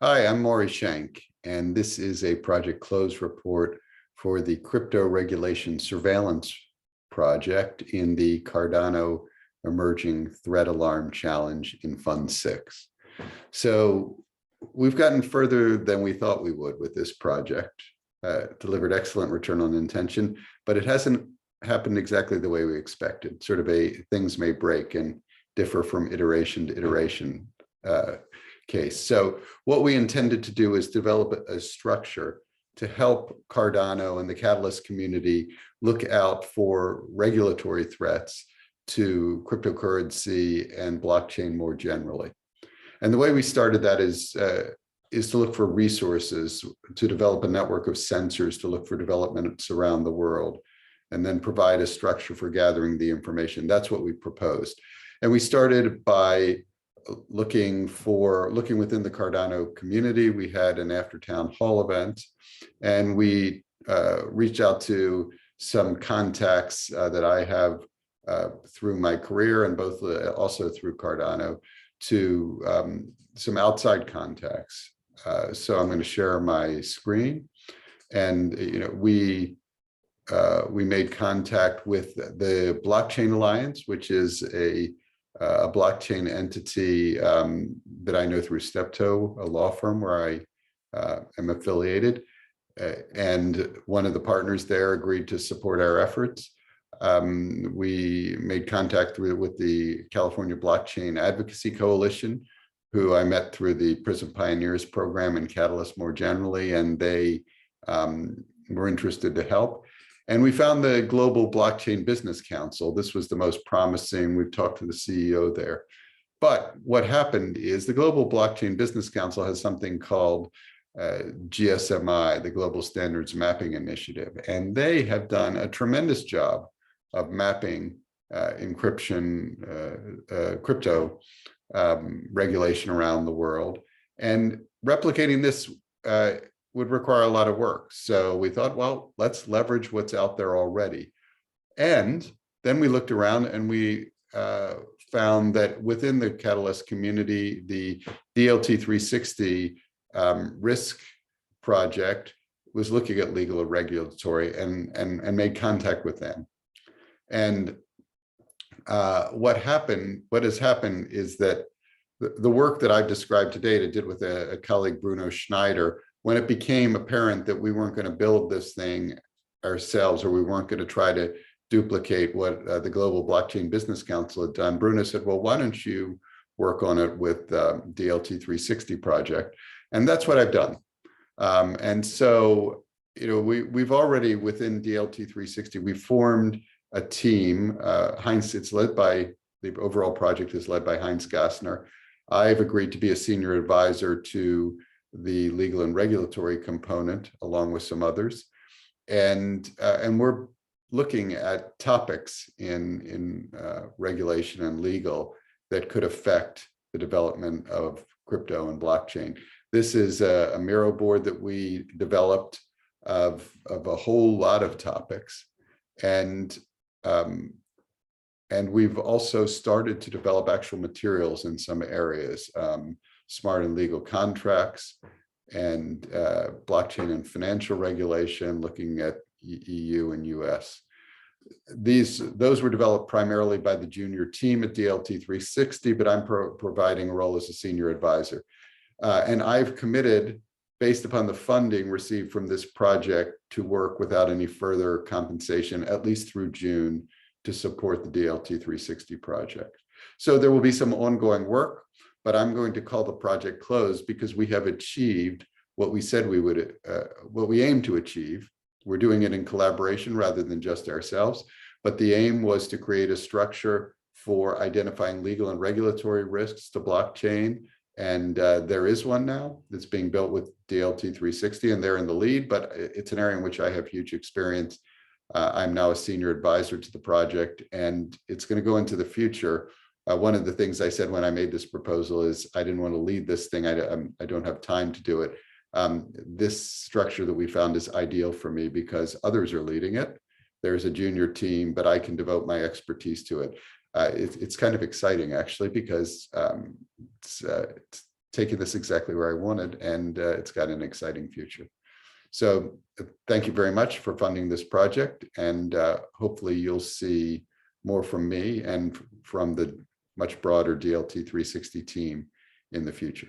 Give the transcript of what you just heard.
Hi, I'm Maury Shenk, and this is a project close report for the Crypto Regulation Surveillance Project in the Cardano Emerging Threat Alarm Challenge in Fund 6. So we've gotten further than we thought we would with this project, delivered excellent return on intention, but it hasn't happened exactly the way we expected. Sort of things may break and differ from iteration to iteration case. So what we intended to do is develop a structure to help Cardano and the Catalyst community look out for regulatory threats to cryptocurrency and blockchain more generally. And the way we started that is to look for resources, to develop a network of sensors, to look for developments around the world, and then provide a structure for gathering the information. That's what we proposed. And we started by looking within the Cardano community. We had an after town hall event, and we reached out to some contacts that I have through my career and both also through Cardano to some outside contacts. So I'm going to share my screen, and we made contact with the Blockchain Alliance, which is a blockchain entity that I know through Steptoe, a law firm where I am affiliated. And one of the partners there agreed to support our efforts. We made contact with the California Blockchain Advocacy Coalition, who I met through the Prism Pioneers program and Catalyst more generally, and they were interested to help. And we found the Global Blockchain Business Council. This was the most promising. We've talked to the CEO there. But what happened is the Global Blockchain Business Council has something called GSMI, the Global Standards Mapping Initiative. And they have done a tremendous job of mapping encryption, crypto regulation around the world. And replicating this would require a lot of work. So we thought, well, let's leverage what's out there already. And then we looked around and we found that within the Catalyst community, the DLT 360 risk project was looking at legal and regulatory and made contact with them. And what has happened is that the work that I've described today, I did with a colleague, Bruno Schneider, when it became apparent that we weren't going to build this thing ourselves, or we weren't going to try to duplicate what the Global Blockchain Business Council had done, Bruno said, well, why don't you work on it with DLT 360 project? And that's what I've done. And so, we've already within DLT 360, we formed a team. It's led by, the overall project is led by Heinz Gassner. I've agreed to be a senior advisor to the legal and regulatory component, along with some others, and we're looking at topics in regulation and legal that could affect the development of crypto and blockchain. This is a Miro board that we developed of a whole lot of topics, and we've also started to develop actual materials in some areas. Smart and legal contracts, and blockchain and financial regulation, looking at EU and US. Those were developed primarily by the junior team at DLT 360, but I'm providing a role as a senior advisor. And I've committed, based upon the funding received from this project, to work without any further compensation, at least through June, to support the DLT 360 project. So there will be some ongoing work, but I'm going to call the project closed because we have achieved what we said we would, what we aim to achieve. We're doing it in collaboration rather than just ourselves, but the aim was to create a structure for identifying legal and regulatory risks to blockchain. And there is one now that's being built with DLT 360, and they're in the lead, but it's an area in which I have huge experience. I'm now a senior advisor to the project, and it's going to go into the future. One of the things I said when I made this proposal is I didn't want to lead this thing. I don't have time to do it. This structure that we found is ideal for me because others are leading it. There's a junior team, but I can devote my expertise to it. It's kind of exciting, actually, because taken this exactly where I wanted, and it's got an exciting future. So thank you very much for funding this project, and hopefully you'll see more from me and from the much broader DLT 360 team in the future.